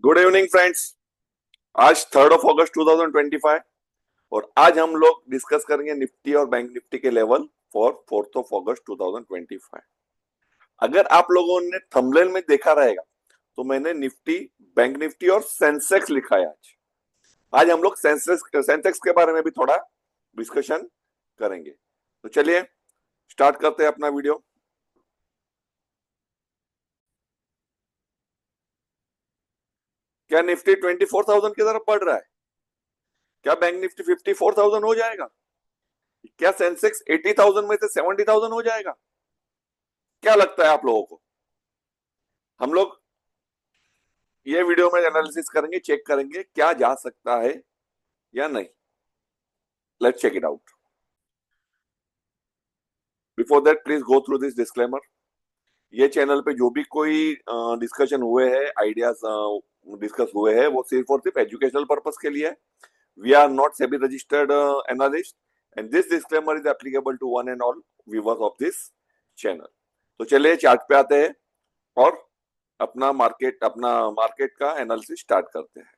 Good evening friends. आज 3 अगस्त 2025 और आज हम लोग डिस्कस करेंगे निफ्टी और बैंक निफ्टी के लेवल फॉर 4 अगस्त 2025। अगर आप लोगों ने थंबनेल में देखा रहेगा तो मैंने निफ्टी, बैंक निफ्टी और सेंसेक्स लिखा है। आज आज हम लोग सेंसेक्स के बारे में भी थोड़ा डिस्कशन करेंगे। तो चलिए स्टार्ट करते हैं अपना वीडियो। क्या निफ्टी 24,000 की तरफ बढ़ रहा है? क्या बैंक निफ्टी 54,000 हो जाएगा? क्या सेंसेक्स 80,000 में से 70,000 हो जाएगा? क्या लगता है आप लोगों को? हम लोग ये वीडियो में एनालिसिस करेंगे, चेक करेंगे क्या जा सकता है या नहीं। Let's check it out. Before that please go through this disclaimer. ये चैनल पे जो भी कोई डिस्कशन हुए हैं, आइडियाज डिस्कस हुए हैं, वो सिर्फ और सिर्फ एजुकेशनल पर्पस के लिए है। We are not SEBI registered analyst and this disclaimer is applicable to one and all viewers of this channel. तो चलिए चार्ट पे आते हैं और अपना मार्केट का एनालिसिस स्टार्ट करते हैं।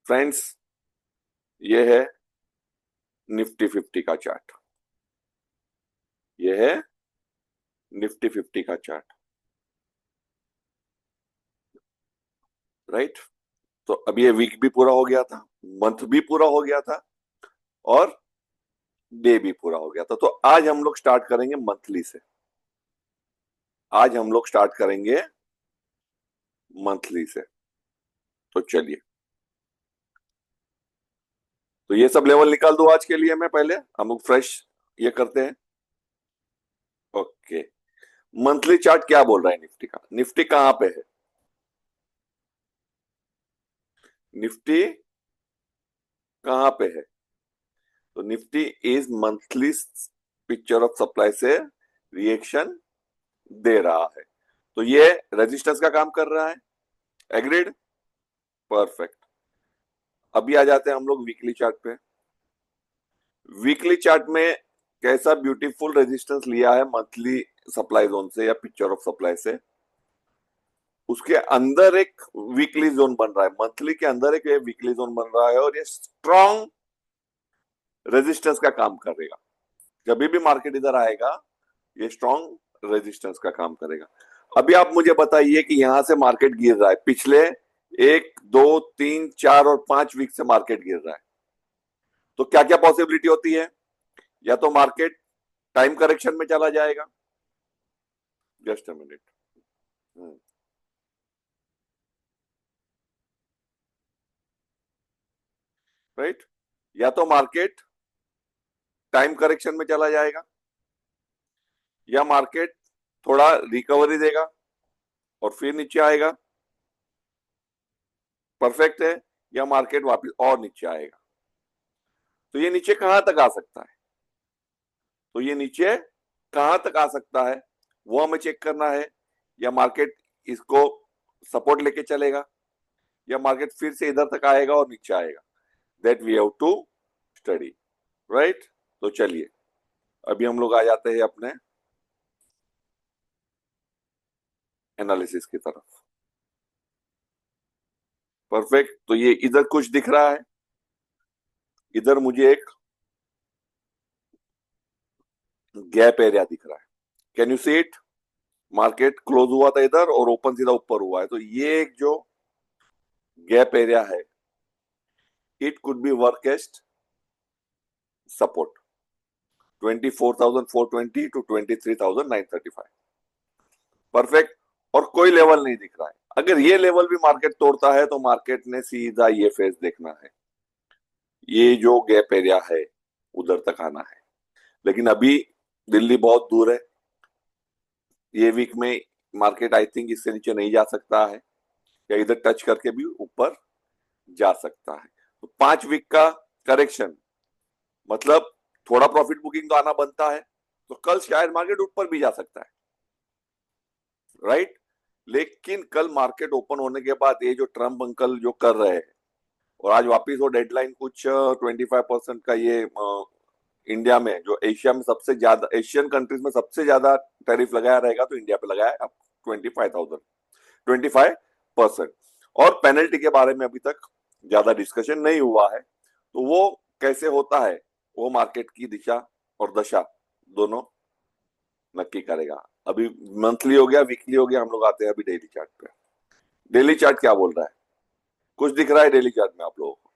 फ्रेंड्स, ये है निफ्टी 50 का चार्ट। ये है निफ्टी 50 का चार्ट, राइट। तो अब ये वीक भी पूरा हो गया था, मंथ भी पूरा हो गया था और डे भी पूरा हो गया था। तो आज हम लोग स्टार्ट करेंगे मंथली से। आज हम लोग स्टार्ट करेंगे मंथली से। तो चलिए, तो ये सब लेवल निकाल दो आज के लिए। मैं पहले हम लोग फ्रेश ये करते हैं। ओके, मंथली चार्ट क्या बोल रहा है निफ्टी का? निफ्टी कहां पे है? निफ्टी कहां पे है? तो Nifty is monthly picture of supply से रिएक्शन दे रहा है। तो ये रेजिस्टेंस का काम कर रहा है। एग्रीड? परफेक्ट। अभी आ जाते हैं हम लोग वीकली चार्ट पे। वीकली चार्ट में कैसा ब्यूटीफुल रेजिस्टेंस लिया है मंथली सप्लाई जोन से या पिक्चर ऑफ सप्लाई से। उसके अंदर एक वीकली जोन बन रहा है, मंथली के अंदर एक वीकली जोन बन रहा है और ये स्ट्रॉन्ग रेजिस्टेंस का काम करेगा। जब भी मार्केट इधर आएगा ये स्ट्रॉन्ग रेजिस्टेंस का काम करेगा। अभी आप मुझे बताइए कि यहां से मार्केट गिर रहा है, पिछले 1, 2, 3, 4 और 5 वीक से मार्केट गिर रहा है। तो क्या क्या पॉसिबिलिटी होती है? या तो मार्केट टाइम करेक्शन में चला जाएगा। Just a minute. राइट, या तो मार्केट टाइम करेक्शन में चला जाएगा या मार्केट थोड़ा रिकवरी देगा और फिर नीचे आएगा। परफेक्ट है। या मार्केट वापस और नीचे आएगा। तो ये नीचे कहां तक आ सकता है? तो ये नीचे कहां तक आ सकता है वो हमें चेक करना है। या मार्केट इसको सपोर्ट लेके चलेगा या मार्केट फिर से इधर तक आएगा और नीचे आएगा। That we have to study, right. तो चलिए अभी हम लोग आ जाते हैं अपने एनालिसिस की तरफ। परफेक्ट। तो ये इधर कुछ दिख रहा है, इधर मुझे एक गैप एरिया दिख रहा है। Can you see it? Market close हुआ था इधर और ओपन सीधा ऊपर हुआ है। तो ये एक जो गैप एरिया है, it could be work as support 24,420 to 23,935। Perfect. और कोई लेवल नहीं दिख रहा है। अगर ये लेवल भी मार्केट तोड़ता है तो मार्केट ने सीधा ये फेज देखना है, ये जो गैप एरिया है उधर तक आना है। लेकिन अभी दिल्ली बहुत दूर है। ये वीक में मार्केट आई थिंक इससे नीचे नहीं जा सकता है या इधर टच करके भी ऊपर जा सकता है। तो 5 वीक का करेक्शन मतलब थोड़ा प्रॉफिट बुकिंग तो आना बनता है। तो कल शायद मार्केट ऊपर भी जा सकता है, राइट। लेकिन कल मार्केट ओपन होने के बाद ये जो ट्रम्प अंकल जो कर रहे हैं और आज वापिस वो डेडलाइन कुछ 25% का ये इंडिया में जो एशिया में सबसे ज्यादा, एशियन कंट्रीज में सबसे ज्यादा टैरिफ लगाया रहेगा तो इंडिया पे लगाया है। अब 25,000, 25%। और पेनल्टी के बारे में अभी तक ज्यादा डिस्कशन नहीं हुआ है, तो वो कैसे होता है वो मार्केट की दिशा और दशा दोनों नक्की करेगा। अभी मंथली हो गया, वीकली हो गया, हम लोग आते हैं अभी डेली चार्ट पे। डेली चार्ट क्या बोल रहा है? कुछ दिख रहा है डेली चार्ट में आप लोगों को?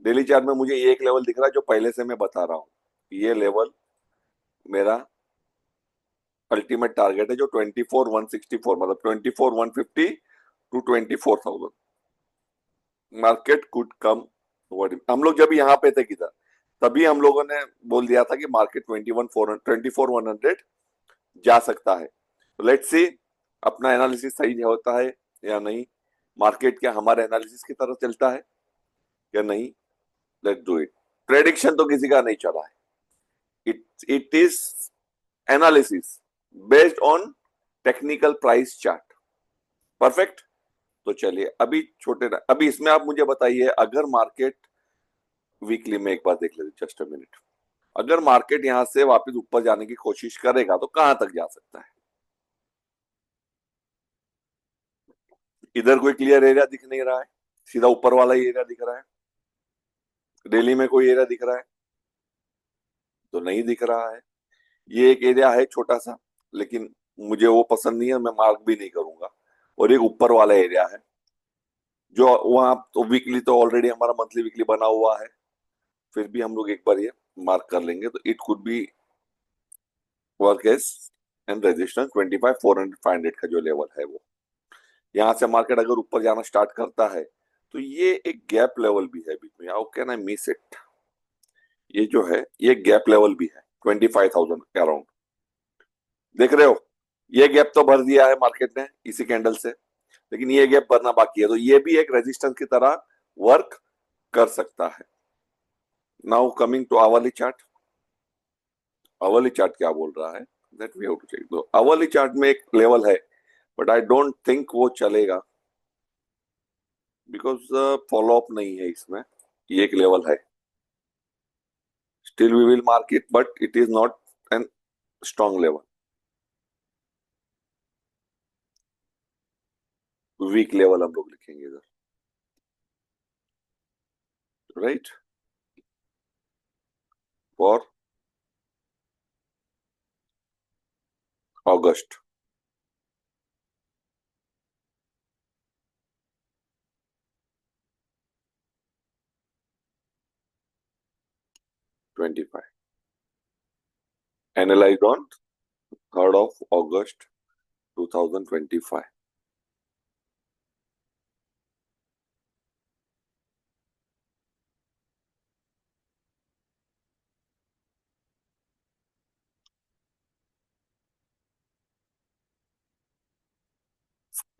डेली चार्ट में मुझे ये एक लेवल दिख रहा है जो पहले से मैं बता रहा हूँ। ये लेवल मेरा अल्टीमेट टारगेट है, जो 24,164, मतलब 24,150 टू 24,000 मार्केट कुड कम। हम लोग जब यहाँ पे थे किधर, तभी हम लोगों ने बोल दिया था कि मार्केट 24,100 जा सकता है। तो लेट्स सी अपना एनालिसिस सही होता है या नहीं, मार्केट क्या हमारे एनालिसिस की तरफ चलता है या नहीं। Let's do it. प्रेडिक्शन तो किसी का नहीं चला है, it is analysis based on technical price chart. Perfect. तो चलिए अभी अभी इसमें आप मुझे बताइए, अगर मार्केट वीकली में एक बार देख लेते, जस्ट अ मिनट। अगर मार्केट यहां से वापस ऊपर जाने की कोशिश करेगा तो कहां तक जा सकता है? इधर कोई क्लियर एरिया दिख नहीं रहा है, सीधा ऊपर वाला ही एरिया दिख रहा है। दिल्ली में कोई एरिया दिख रहा है? तो नहीं दिख रहा है। ये एक एरिया है छोटा सा, लेकिन मुझे वो पसंद नहीं है, मैं मार्क भी नहीं करूंगा। और एक ऊपर वाला एरिया है जो वहां तो वीकली तो ऑलरेडी हमारा मंथली वीकली बना हुआ है, फिर भी हम लोग एक बार ये मार्क कर लेंगे। तो it could be work as and resistance 25,400 500 का जो लेवल है वो। यहाँ से मार्केट अगर ऊपर जाना स्टार्ट करता है तो ये एक गैप लेवल भी है बीच में। How can I miss it? ये जो है ये गैप लेवल भी है 25,000 के अराउंड। देख रहे हो, ये गैप तो भर दिया है मार्केट ने इसी कैंडल से, लेकिन ये गैप भरना बाकी है, तो ये भी एक रेजिस्टेंस की तरह वर्क कर सकता है। Now coming to hourly chart. Hourly chart क्या बोल रहा है, that we have to check. दो आवरली चार्ट में एक लेवल है, बट आई डोंट थिंक वो चलेगा, बिकॉज फॉलो अप नहीं है इसमें। ये एक लेवल है, still we will mark it, but it is not an strong level. Weak level हम लोग लिखेंगे इधर, right, for August. Twenty five analyse on 3rd of August 2025।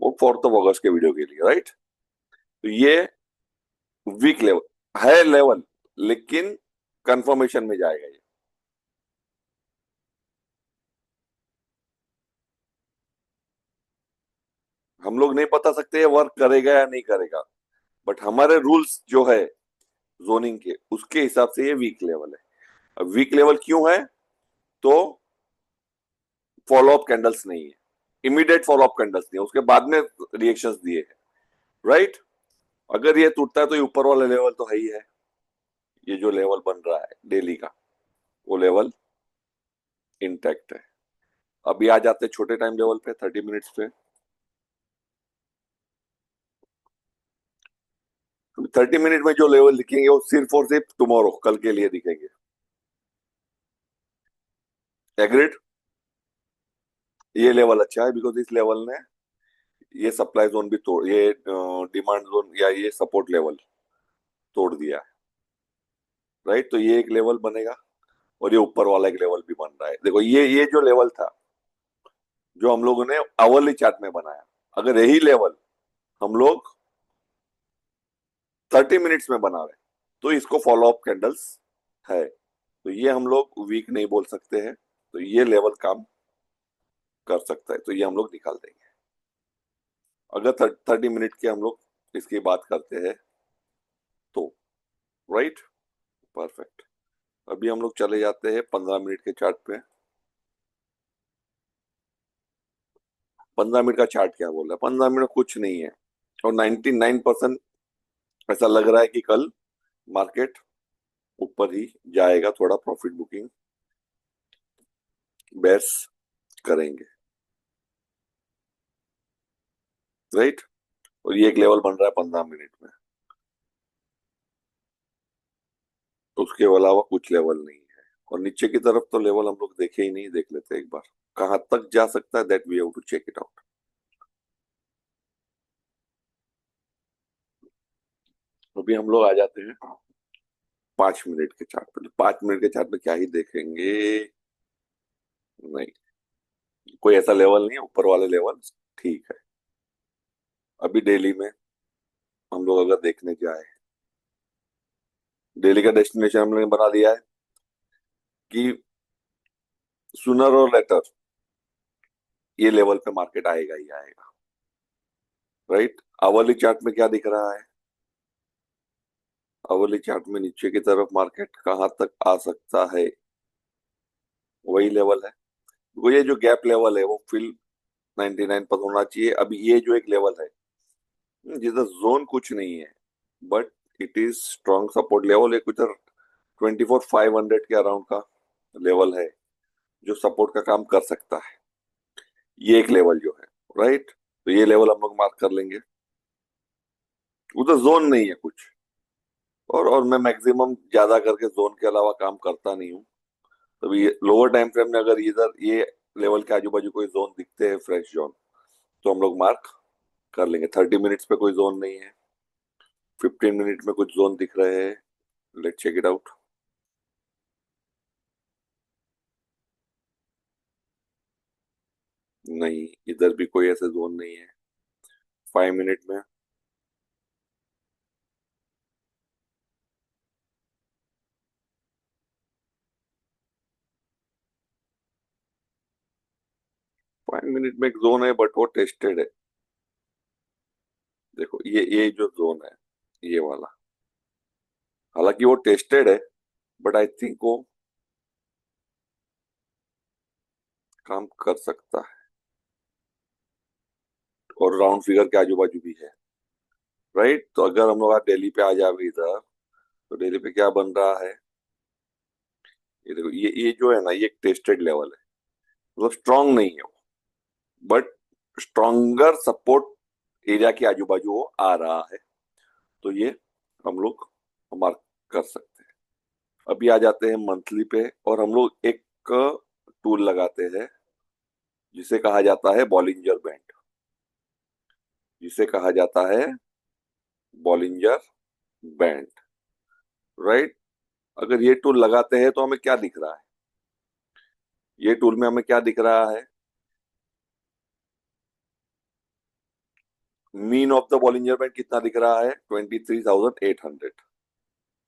वो 4th of August के वीडियो के लिए, राइट। तो ये वीक लेवल है लेवल, लेकिन कंफर्मेशन में जाएगा ये। हम लोग नहीं बता सकते ये वर्क करेगा या नहीं करेगा, बट हमारे रूल्स जो है जोनिंग के, उसके हिसाब से ये वीक लेवल है। अब वीक लेवल क्यों है? तो फॉलो अप कैंडल्स नहीं है, इमीडिएट फॉलो अप कैंडल्स नहीं है, उसके बाद में रिएक्शंस दिए हैं, राइट। अगर ये टूटता है तो ये ऊपर वाला लेवल तो है ही है। ये जो लेवल बन रहा है डेली का, वो लेवल इंटैक्ट है। अभी आ जाते हैं छोटे टाइम लेवल पे, 30 मिनट्स पे। 30 मिनट में जो लेवल दिखेंगे वो सिर्फ और सिर्फ टुमारो, कल के लिए दिखेंगे। एग्रीड। ये लेवल अच्छा है बिकॉज इस लेवल ने ये सप्लाई जोन भी तोड़, ये डिमांड जोन या ये सपोर्ट लेवल तोड़ दिया है, राइट। तो ये एक लेवल बनेगा, और ये ऊपर वाला एक लेवल भी बन रहा है। देखो ये जो लेवल था जो हम लोगों ने आवरली चार्ट में बनाया, अगर यही लेवल हम लोग 30 मिनट्स में बना रहे तो इसको फॉलो अप कैंडल्स है। तो ये हम लोग वीक नहीं बोल सकते हैं, तो ये लेवल काम कर सकता है, तो ये हम लोग निकाल देंगे। अगर 30 मिनट के हम लोग इसकी बात करते हैं तो, राइट, परफेक्ट। अभी हम लोग चले जाते हैं 15 मिनट के चार्ट पे। 15 मिनट का चार्ट क्या बोल रहा है? 15 मिनट कुछ नहीं है, और 99% ऐसा लग रहा है कि कल मार्केट ऊपर ही जाएगा, थोड़ा प्रॉफिट बुकिंग बेस करेंगे, राइट। और ये एक लेवल बन रहा है 15 मिनट में, तो उसके अलावा कुछ लेवल नहीं है। और नीचे की तरफ तो लेवल हम लोग देखे ही नहीं, देख लेते हैं एक बार कहां तक जा सकता है, that we have to check it out. अभी हम लोग आ जाते हैं 5 मिनट के चार्ट पे। 5 मिनट के चार्ट पे क्या ही देखेंगे, नहीं, कोई ऐसा लेवल नहीं है ऊपर वाले लेवल, ठीक है। अभी डेली में हम लोग अगर देखने जाए, डेली का डेस्टिनेशन हम लोगों ने बना दिया है कि सुनर और लेटर ये लेवल पे मार्केट आएगा ही आएगा, राइट। आवरली चार्ट में क्या दिख रहा है? आवरली चार्ट में नीचे की तरफ मार्केट कहाँ तक आ सकता है, वही लेवल है। वो ये जो गैप लेवल है वो फिल 99 पर होना चाहिए। अभी ये जो एक लेवल है जिधर जोन कुछ नहीं है, but it is strong support level, एक उधर 24,500 के अराउंड का लेवल है जो सपोर्ट का काम कर सकता है, ये एक लेवल जो है, राइट। तो ये लेवल हम लोग मार्क कर लेंगे, उधर जोन नहीं है कुछ। और मैं मैक्सिमम ज्यादा करके जोन के अलावा काम करता नहीं हूँ। तभी लोअर टाइम फ्रेम में अगर इधर ये लेवल के आजू बाजू कोई जोन दिखते हैं, फ्रेश जोन, तो हम लोग मार्क कर लेंगे। 30 मिनट्स पे कोई जोन नहीं है, 15 मिनट में कुछ जोन दिख रहे हैं, लेट चेक इट आउट। नहीं, इधर भी कोई ऐसे जोन नहीं है। 5 मिनट में 5 मिनट में एक जोन है, बट वो टेस्टेड है। देखो ये जो जोन है, ये वाला, हालांकि वो टेस्टेड है, बट आई थिंक वो काम कर सकता है। और राउंड फिगर के आजू बाजू भी है, राइट। तो अगर हम लोग आज दिल्ली पे आ जाए इधर, तो दिल्ली पे क्या बन रहा है? ये देखो, ये जो है ना, ये एक टेस्टेड लेवल है, मतलब स्ट्रांग नहीं है वो, बट स्ट्रॉन्गर सपोर्ट एरिया के आजू बाजू वो आ रहा है। तो ये हम लोग मार्क कर सकते हैं। अभी आ जाते हैं मंथली पे, और हम लोग एक टूल लगाते हैं जिसे कहा जाता है बॉलिंजर बैंड, जिसे कहा जाता है बॉलिंजर बैंड, राइट। अगर ये टूल लगाते हैं तो हमें क्या दिख रहा है? ये टूल में हमें क्या दिख रहा है? Mean of the Bollinger band कितना दिख रहा है? 23,800,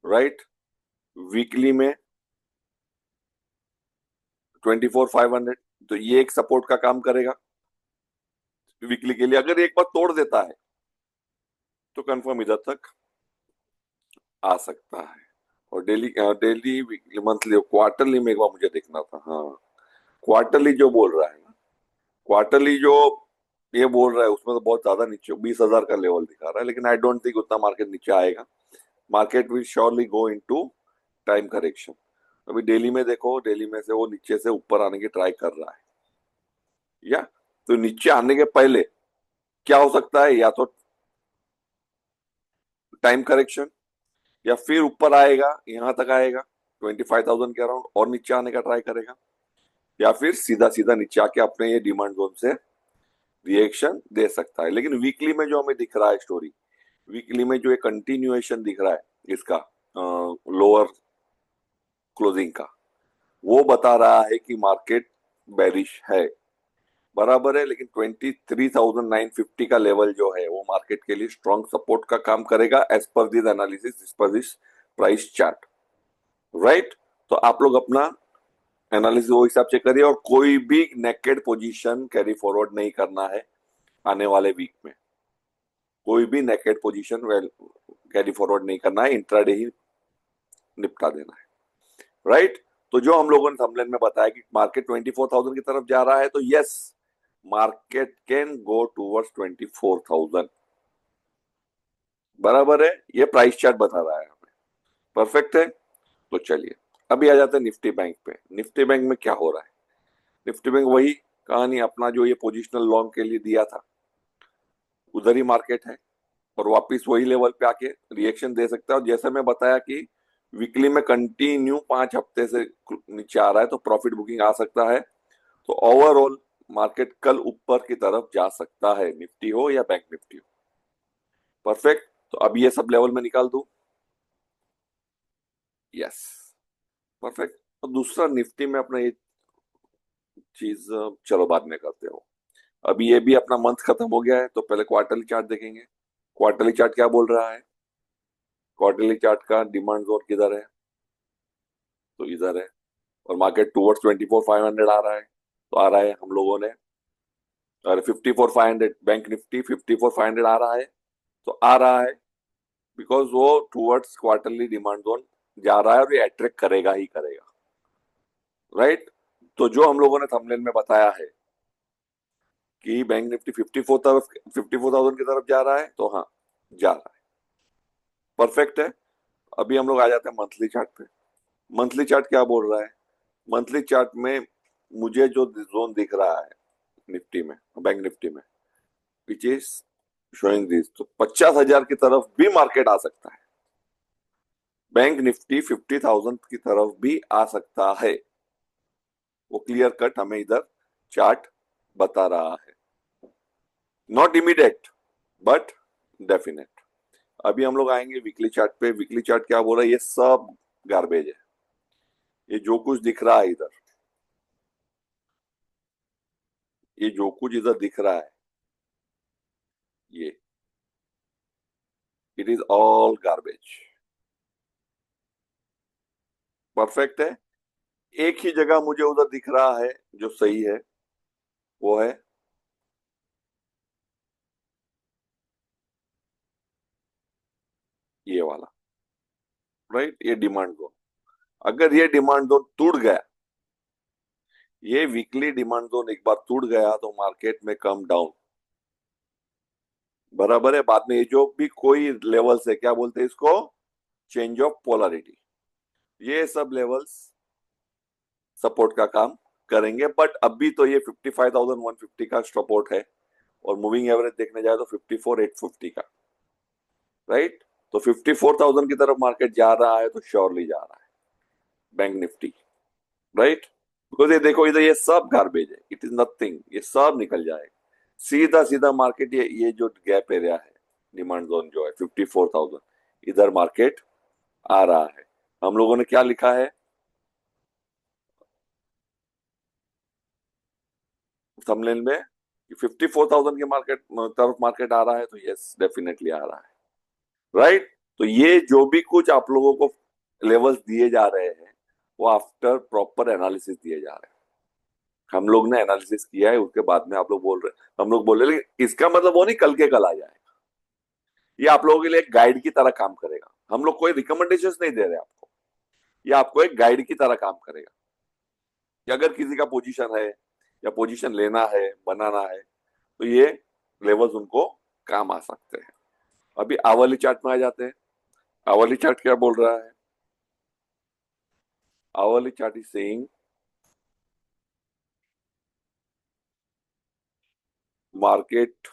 राइट। वीकली में 24,500। तो ये एक सपोर्ट का काम करेगा वीकली के लिए। अगर एक बार तोड़ देता है तो कंफर्म इधर तक आ सकता है। और daily daily weekly monthly quarterly में एक बार मुझे देखना था, हाँ। क्वार्टरली जो बोल रहा है ना, क्वार्टरली जो ये बोल रहा है उसमें तो बहुत ज्यादा नीचे 20,000 का लेवल दिखा रहा है, लेकिन आई डोंट थिंक उतना मार्केट नीचे आएगा। Market will surely go into time correction. अभी डेली में देखो, डेली में से वो नीचे से ऊपर आने की ट्राई कर रहा है, या तो नीचे आने के पहले क्या हो सकता है? या तो टाइम करेक्शन, या फिर ऊपर आएगा, यहां तक आएगा 25,000 के अराउंड और नीचे आने का ट्राई करेगा, या फिर सीधा सीधा नीचे आके अपने ये डिमांड जोन से रिएक्शन दे सकता है। लेकिन वीकली में जो हमें दिख रहा है स्टोरी, वीकली में जो एक कंटिन्यूएशन दिख रहा है इसका लोअर क्लोजिंग का, वो बता रहा है कि मार्केट बेरिश है, बराबर है। लेकिन 23,950 का लेवल जो है वो मार्केट के लिए स्ट्रॉन्ग सपोर्ट का काम करेगा, as per this analysis, as per this price chart, right. तो आप लोग अपना एनालिसिस वो हिसाब से करिए, और कोई भी नेकेड पोजीशन कैरी फॉरवर्ड नहीं करना है आने वाले वीक में। कोई भी नेकेड पोजीशन कैरी फॉरवर्ड नहीं करना है, इंट्राडे ही निपटा देना है, राइट। तो जो हम लोगों ने थंबनेल में बताया कि मार्केट 24,000 की तरफ जा रहा है, तो yes, market can go towards 24,000। बराबर है, ये प्राइस चार्ट बता रहा है हमें। परफेक्ट है। तो चलिए अभी आ जाते हैं निफ्टी बैंक पे। निफ्टी बैंक में क्या हो रहा है? निफ्टी बैंक वही कहानी, अपना जो ये पोजिशनल लॉन्ग के लिए दिया था उधर ही मार्केट है, और वापस वही लेवल पे आके रिएक्शन दे सकता है। और जैसे मैं बताया कि वीकली में कंटिन्यू 5 हफ्ते से नीचे आ रहा है तो प्रॉफिट बुकिंग आ सकता है। तो ओवरऑल मार्केट कल ऊपर की तरफ जा सकता है, निफ्टी हो या बैंक निफ्टी हो। परफेक्ट। तो अब ये सब लेवल में निकाल दूं। यस। परफेक्ट। और दूसरा निफ्टी में अपना ये चीज चलो बाद में करते हो। अभी ये भी अपना मंथ खत्म हो गया है तो पहले क्वार्टरली चार्ट देखेंगे। क्वार्टरली चार्ट क्या बोल रहा है? क्वार्टरली चार्ट का डिमांड जोन किधर है? तो इधर है। और मार्केट टूवर्ड्स 24,500 आ रहा है। तो आ रहा है हम लोगों ने, और 54,500 बैंक निफ्टी 54,500 आ रहा है। तो आ रहा है बिकॉज वो टूवर्ड्स क्वार्टरली डिमांड जोन जा रहा है और ये अट्रैक्ट करेगा ही करेगा। राइट। तो जो हम लोगों ने थंबनेल में बताया है कि बैंक निफ्टी 54,000 की तरफ जा रहा है, तो हाँ, जा रहा है। परफेक्ट है। अभी हम लोग आ जाते हैं मंथली चार्ट पे। मंथली चार्ट क्या बोल रहा है? मंथली चार्ट में मुझे जो जोन दिख रहा है निफ्टी में, बैंक निफ्टी में, विच इज शोइंग दिस, तो 50,000 की तरफ भी मार्केट आ सकता है। बैंक निफ्टी 50,000 की तरफ भी आ सकता है। वो क्लियर कट हमें इधर चार्ट बता रहा है। Not immediate but definite. अभी हम लोग आएंगे वीकली चार्ट पे। वीकली चार्ट क्या बोल रहा है? ये सब गार्बेज है। ये जो कुछ दिख रहा है इधर, ये जो कुछ इधर दिख रहा है, ये it is all garbage. Perfect है। एक ही जगह मुझे उधर दिख रहा है जो सही है, वो है ये वाला। राइट। ये डिमांड जोन, अगर ये डिमांड जोन टूट गया, ये वीकली डिमांड जोन एक बार टूट गया तो मार्केट में कम डाउन। बराबर है। बाद में ये जो भी कोई लेवल्स है, क्या बोलते हैं इसको? Change of polarity. ये सब लेवल्स सपोर्ट का काम करेंगे। बट अभी तो ये 55,150 का सपोर्ट है, और मूविंग एवरेज देखने जाए तो 54,850 का। राइट। तो 54,000 की तरफ मार्केट जा रहा है तो श्योरली जा रहा है बैंक निफ्टी। राइट। बिकॉज ये देखो इधर ये सब गार्बेज है, इट इज नथिंग, ये सब निकल जाएगा सीधा सीधा मार्केट। ये जो गैप एरिया है, डिमांड जोन जो है 54,000, इधर मार्केट आ रहा है। हम लोगों ने क्या लिखा है थंबनेल में? 54,000 के मार्केट तरफ मार्केट आ रहा है, तो यस डेफिनेटली आ रहा है। राइट। तो ये जो भी कुछ आप लोगों को लेवल्स दिए जा रहे हैं, वो आफ्टर प्रॉपर एनालिसिस दिए जा रहे हैं। हम लोग ने एनालिसिस किया है, उसके बाद में आप लोग बोल रहे हैं, हम लोग बोल रहे हैं, लेकिन इसका मतलब वो नहीं कल के कल आ जाए। ये आप लोगों के लिए एक गाइड की तरह काम करेगा। हम लोग कोई रिकमेंडेशन नहीं दे रहे आपको, ये आपको एक गाइड की तरह काम करेगा कि अगर किसी का पोजीशन है या पोजीशन लेना है, बनाना है, तो ये लेवल्स उनको काम आ सकते हैं। अभी आवली चार्ट में आ जाते हैं। आवली चार्ट क्या बोल रहा है? आवली चार्ट इज सेइंग मार्केट,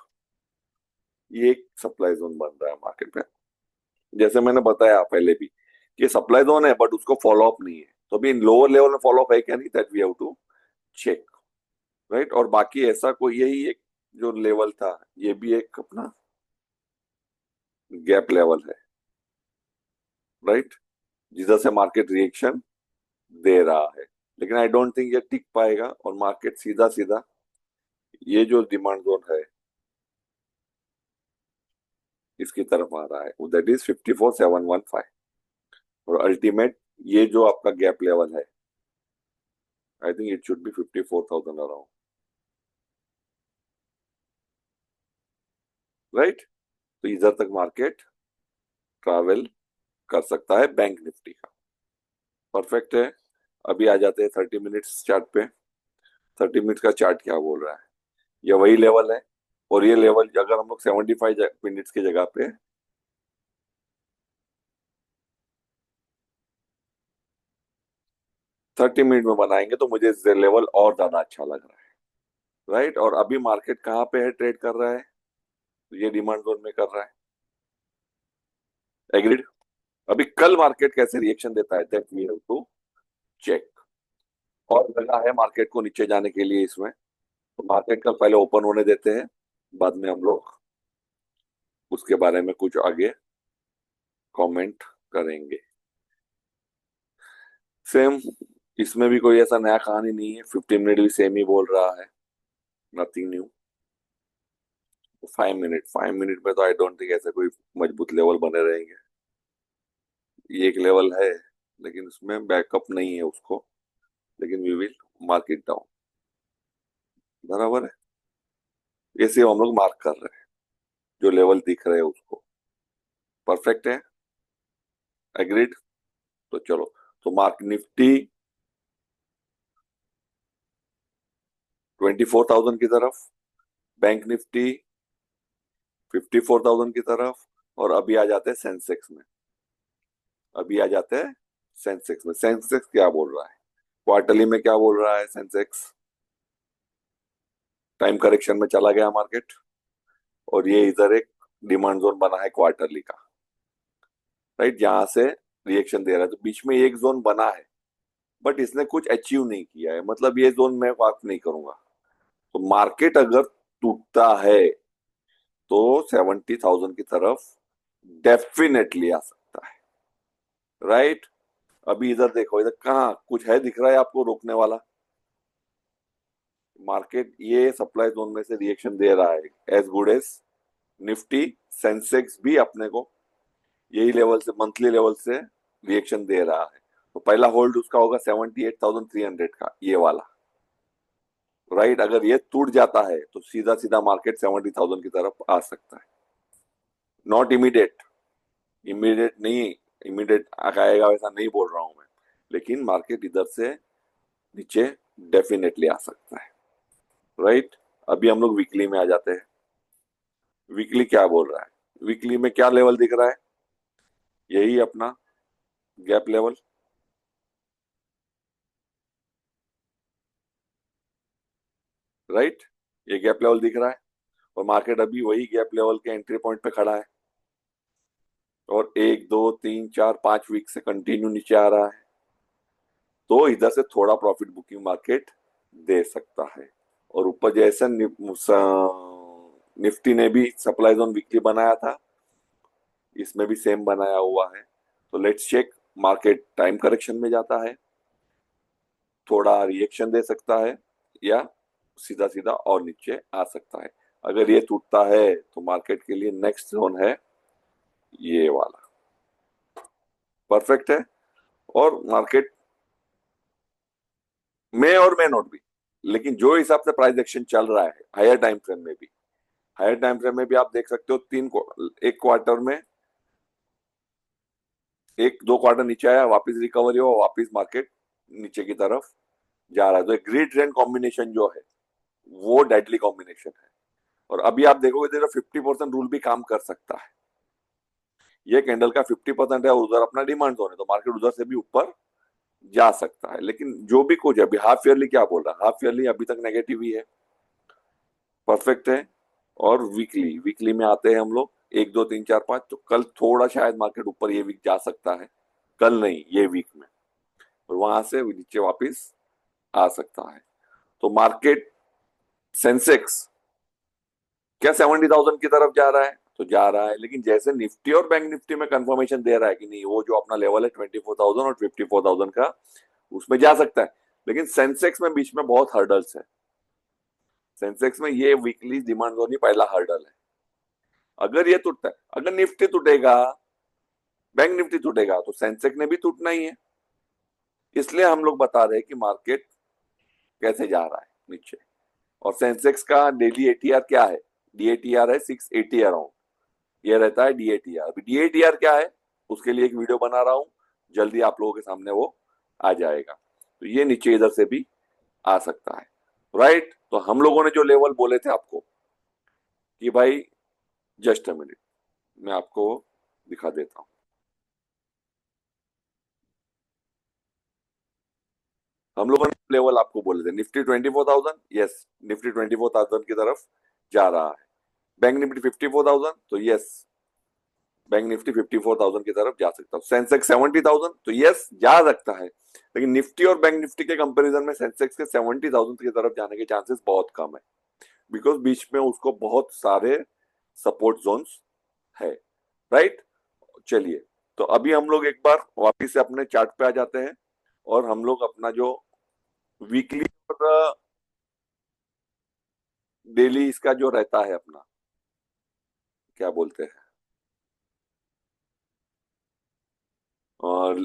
ये एक सप्लाई जोन बन रहा है मार्केट में। जैसे मैंने बताया पहले भी कि सप्लाई जोन है बट उसको फॉलो अप नहीं है। तो अभी लोअर लेवल में फॉलो अप है क्या, नहीं, that we have to check. Right. और बाकी ऐसा कोई यही एक जो लेवल था, ये भी एक अपना गैप लेवल है। राइट। जिधर से मार्केट रिएक्शन दे रहा है, लेकिन आई डोंट थिंक ये टिक पाएगा और मार्केट सीधा सीधा ये जो डिमांड जोन है इसकी तरफ आ रहा है, दैट इज 54,715। और अल्टीमेट ये जो आपका गैप लेवल है, I think it should be 54,000 around. Right. तो इधर तक मार्केट ट्रैवल कर सकता है बैंक निफ्टी का। परफेक्ट है। अभी आ जाते हैं 30 मिनट्स चार्ट पे। 30 मिनट्स का चार्ट क्या बोल रहा है? ये वही लेवल है। और ये लेवल अगर हम लोग 75 मिनट्स की जगह पे 30 मिनट में बनाएंगे तो मुझे ये लेवल और ज्यादा अच्छा लग रहा है। राइट। और अभी मार्केट कहाँ पे है, ट्रेड कर रहा है? तो ये डिमांड जोन में कर रहा है। एग्रीड। अभी कल मार्केट कैसे रिएक्शन देता है, that we have to check. और जगह है मार्केट को नीचे जाने के लिए इसमें। तो मार्केट कल पहले ओपन होने देते हैं, बाद में हम लोग उसके बारे में कुछ आगे कमेंट करेंगे। सेम, इसमें भी कोई ऐसा नया कहानी नहीं है। 15 मिनट भी सेम ही बोल रहा है, नथिंग न्यू। 5 मिनट में तो आई डोंट थिंक ऐसे कोई मजबूत लेवल बने रहेंगे। ये एक लेवल है लेकिन उसमें बैकअप नहीं है उसको, लेकिन we will mark it down. बराबर है। ये सिर्फ हम लोग मार्क कर रहे हैं, जो लेवल दिख रहे हैं उसको। परफेक्ट है। एग्रीड। तो चलो, तो मार्क निफ्टी 24,000 की तरफ, बैंक निफ्टी 54,000 की तरफ। और अभी आ जाते हैं सेंसेक्स में। अभी आ जाते हैं सेंसेक्स में। सेंसेक्स क्या बोल रहा है, क्वार्टरली में क्या बोल रहा है सेंसेक्स? टाइम करेक्शन में चला गया मार्केट, और ये इधर एक डिमांड जोन बना है क्वार्टरली का। राइट, जहां से रिएक्शन दे रहा है। तो बीच में एक जोन बना है, बट इसने कुछ अचीव नहीं किया है, मतलब ये जोन मैं बात नहीं करूंगा। तो मार्केट अगर टूटता है तो 70,000 की तरफ डेफिनेटली आ सकता है। राइट। अभी इधर देखो, इधर कहाँ कुछ है दिख रहा है आपको रोकने वाला? मार्केट ये सप्लाई जोन में से रिएक्शन दे रहा है as good as Nifty. Sensex भी अपने को यही लेवल से, मंथली लेवल से रिएक्शन दे रहा है। तो पहला होल्ड उसका होगा 78,300 का, ये वाला। राइट। अगर ये टूट जाता है तो सीधा सीधा मार्केट 70,000 की तरफ आ सकता है। नॉट इमीडिएट, इमीडिएट नहीं, इमीडिएट आएगा वैसा नहीं बोल रहा हूं मैं, लेकिन मार्केट इधर से नीचे डेफिनेटली आ सकता है। राइट। अभी हम लोग वीकली में आ जाते हैं। वीकली क्या बोल रहा है? वीकली में क्या लेवल दिख रहा है? यही अपना गैप लेवल। राइट। ये गैप लेवल दिख रहा है, और मार्केट अभी वही गैप लेवल के एंट्री पॉइंट पे खड़ा है, और 1 2 3 4 5 वीक से कंटिन्यू नीचे आ रहा है। तो इधर से थोड़ा प्रॉफिट बुकिंग मार्केट दे सकता है। और ऊपर जैसे निफ्टी ने भी सप्लाई जोन वीकली बनाया था, इसमें भी सेम बनाया हुआ है। तो let's check, market time correction में जाता है, थोड़ा रिएक्शन दे सकता है, या सीधा सीधा और नीचे आ सकता है। अगर ये टूटता है तो मार्केट के लिए नेक्स्ट जोन है ये वाला। परफेक्ट है। और मार्केट में और मे नोट भी, लेकिन जो हिसाब से प्राइस एक्शन चल रहा है हायर टाइम फ्रेम में भी, हायर टाइम फ्रेम में भी आप देख सकते हो एक क्वार्टर में, एक दो क्वार्टर नीचे आया, वापस रिकवरी हुआ, वापस मार्केट नीचे की तरफ जा रहा है। तो एक ग्रीड ट्रेंड कॉम्बिनेशन जो है वो डेडली कॉम्बिनेशन है। और अभी आप देखोगे तो 50% रूल भी काम कर सकता है। ये कैंडल का 50% है, और उधर अपना डिमांड जोन है, तो मार्केट उधर से भी ऊपर जा सकता है। लेकिन जो भी कुछ है, अभी हाफ ईयरली क्या बोल रहा है? हाफ ईयरली अभी तक नेगेटिव ही है। परफेक्ट है। और वीकली, वीकली में आते हैं हम लोग 1 2 3 4 5। तो कल थोड़ा शायद मार्केट ऊपर ये वीक जा सकता है, कल नहीं ये वीक में, और वहां से नीचे वापस आ सकता है। तो मार्केट सेंसेक्स क्या 70,000 की तरफ जा रहा है? तो जा रहा है, लेकिन जैसे निफ्टी और बैंक निफ्टी में कंफर्मेशन दे रहा है कि नहीं, वो जो अपना लेवल है 24,000 और 54,000 का, उसमें जा सकता है। लेकिन सेंसेक्स में बीच में बहुत हर्डल्स है। सेंसेक्स में ये वीकली डिमांड जोन ही पहला हर्डल है। अगर ये टूटता है, अगर निफ्टी टूटेगा, बैंक निफ्टी टूटेगा, तो सेंसेक्स ने भी टूटना ही है। इसलिए हम लोग बता रहे हैं कि मार्केट कैसे जा रहा है नीचे। और सेंसेक्स का डेली एटीआर क्या है? डीएटीआर है 680 अराउंड, ये रहता है डीएटीआर। अभी डीएटीआर क्या है उसके लिए एक वीडियो बना रहा हूं, जल्दी आप लोगों के सामने वो आ जाएगा। तो ये नीचे इधर से भी आ सकता है। राइट। तो हम लोगों ने जो लेवल बोले थे आपको कि भाई जस्ट अ मिनट, मैं आपको दिखा देता हूं। हम लोगों ने लेवल आपको बोले थे निफ्टी 24,000, यस निफ्टी 24,000 की तरफ जा रहा है। बैंक निफ्टी 54,000, तो यस बैंक निफ्टी 54,000 की तरफ जा सकता है। सेंसेक्स 70,000, तो यस जा सकता है, लेकिन निफ्टी और बैंक निफ्टी के कंपैरिजन में सेंसेक्स के 70,000 की तरफ जाने के चांसेस बहुत कम है, बिकॉज बीच में उसको बहुत सारे सपोर्ट जोन्स है। राइट, चलिए, तो अभी हम लोग एक बार वापिस से अपने चार्ट पे आ जाते हैं और हम लोग अपना जो वीकली और डेली इसका जो रहता है अपना, क्या बोलते हैं, और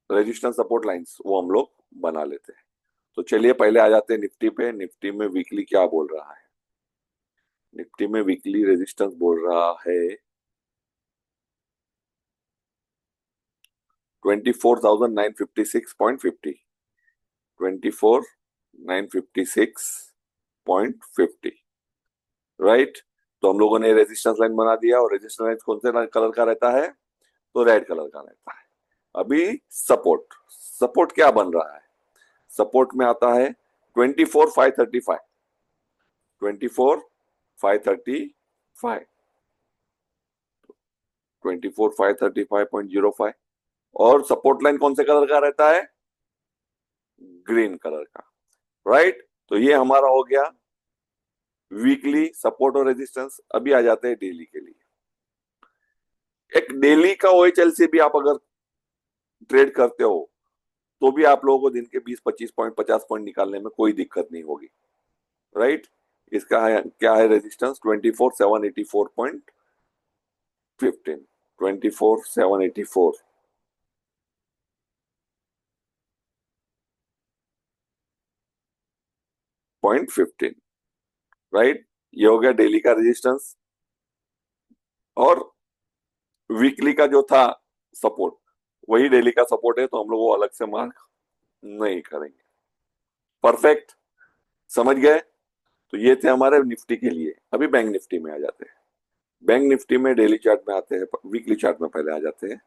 रेजिस्टेंस सपोर्ट लाइंस, वो हम लोग बना लेते हैं। तो चलिए पहले आ जाते हैं निफ्टी पे। निफ्टी में वीकली क्या बोल रहा है? निफ्टी में वीकली रेजिस्टेंस बोल रहा है 24,956.50। 24,956.50, राइट। तो हम लोगों ने रेजिस्टेंस लाइन बना दिया, और रेजिस्टेंस लाइन कौन से कलर का रहता है? तो रेड कलर का रहता है। अभी सपोर्ट, सपोर्ट क्या बन रहा है? सपोर्ट में आता है 24,535, 24,535, 24,535.05। और सपोर्ट लाइन कौन से कलर का रहता है? ग्रीन कलर का, राइट। तो ये हमारा हो गया वीकली सपोर्ट और रेजिस्टेंस। अभी आ जाते हैं डेली के लिए। एक डेली का ओएचएल से भी आप अगर ट्रेड करते हो तो भी आप लोगों को दिन के 20, 25 पॉइंट, 50 पॉइंट निकालने में कोई दिक्कत नहीं होगी, राइट। इसका है क्या है रेजिस्टेंस? 24,784.15, 24,784.15, राइट। ये हो गया डेली का रेजिस्टेंस। और वीकली का जो था सपोर्ट, वही डेली का सपोर्ट है, तो हम लोग वो अलग से मार्क नहीं करेंगे। परफेक्ट, समझ गए? तो ये थे हमारे निफ्टी के लिए। अभी बैंक निफ्टी में आ जाते हैं। बैंक निफ्टी में डेली चार्ट में आते हैं, वीकली चार्ट में पहले आ जाते हैं।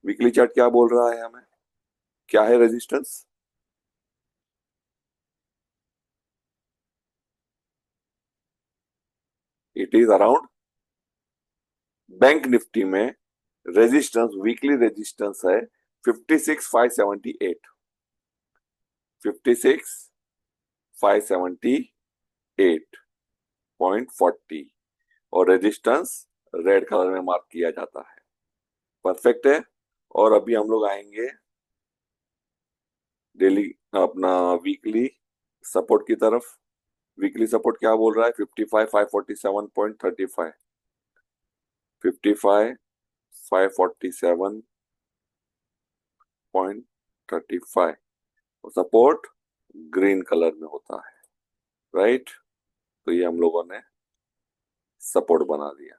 वीकली चार्ट क्या बोल रहा है हमें? क्या है resistance? It is around, bank Nifty में रेजिस्टेंस, वीकली रेजिस्टेंस है 56,578, 56,578.40, और रेजिस्टेंस रेड कलर में मार्क किया जाता है। परफेक्ट है। और अभी हम लोग आएंगे डेली, अपना वीकली सपोर्ट की तरफ। वीकली सपोर्ट क्या बोल रहा है? 55,547.35, 55,547.35, सपोर्ट ग्रीन कलर में होता है, राइट। तो ये हम लोगों ने सपोर्ट बना दिया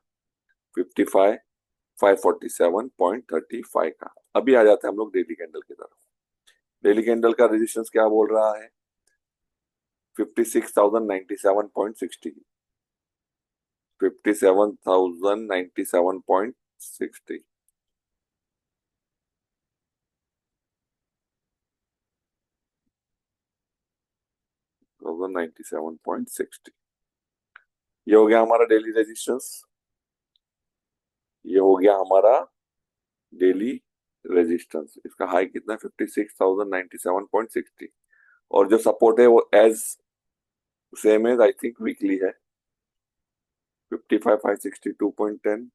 55,547.35 का। अभी आ जाते हैं हम लोग डेली कैंडल की तरफ। डेली कैंडल का रेजिस्टेंस क्या बोल रहा है? 56,097.60, 57,097.60, 97.60। ये हो गया हमारा डेली रेजिस्टेंस। ये हो गया हमारा डेली रेजिस्टेंस। इसका हाई कितना है? 56,097.60। और जो सपोर्ट है वो as same as I think weekly है, 55,562.10।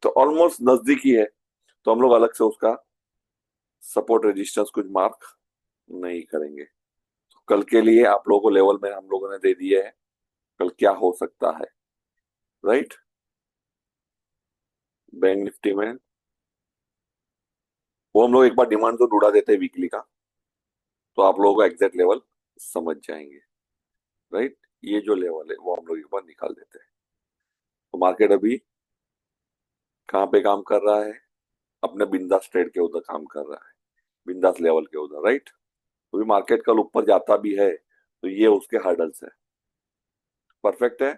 तो ऑलमोस्ट नजदीक ही है, तो हम लोग अलग से उसका सपोर्ट रेजिस्टेंस कुछ मार्क नहीं करेंगे। तो कल के लिए आप लोगों को लेवल में हम लोगों ने दे दिए है, कल क्या हो सकता है, राइट। बैंक निफ्टी में वो हम लोग एक बार डिमांड जोन उड़ा देते हैं वीकली का, तो आप लोगों को एग्जैक्ट लेवल समझ जाएंगे, राइट। ये जो लेवल है वो हम लोग एक बार निकाल देते हैं। तो मार्केट अभी कहाँ पे काम कर रहा है? अपने बिंदास ट्रेड के उधर काम कर रहा है। बिंदास लेवल के उधर, राइट। तो भी मार्केट कल ऊपर जाता भी है तो ये उसके हर्डल्स है। परफेक्ट है,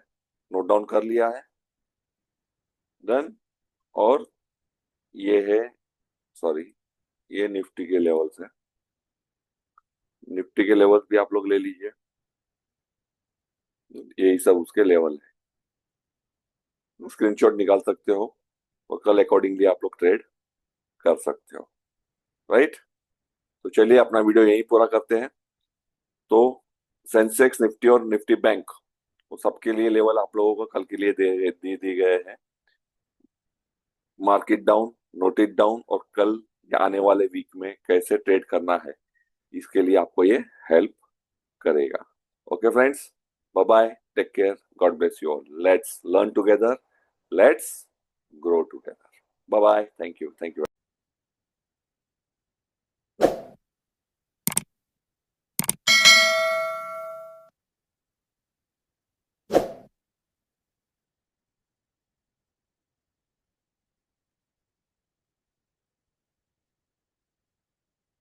नोट डाउन कर लिया है, डन। और ये है, सॉरी, ये निफ्टी के लेवल्स है। निफ्टी के लेवल्स भी आप लोग ले लीजिए, यही सब उसके लेवल है, स्क्रीनशॉट निकाल सकते हो और कल अकॉर्डिंगली आप लोग ट्रेड कर सकते हो, राइट। तो चलिए अपना वीडियो यहीं पूरा करते हैं। तो सेंसेक्स, निफ्टी और निफ्टी बैंक, वो सबके लिए लेवल आप लोगों को कल के लिए दे दिए गए हैं। Market down, note it down, और कल या आने वाले वीक में कैसे ट्रेड करना है, इसके लिए आपको ये हेल्प करेगा। Okay friends, bye bye, take care, God bless you all, let's learn together, let's grow together, bye bye, thank you, thank you.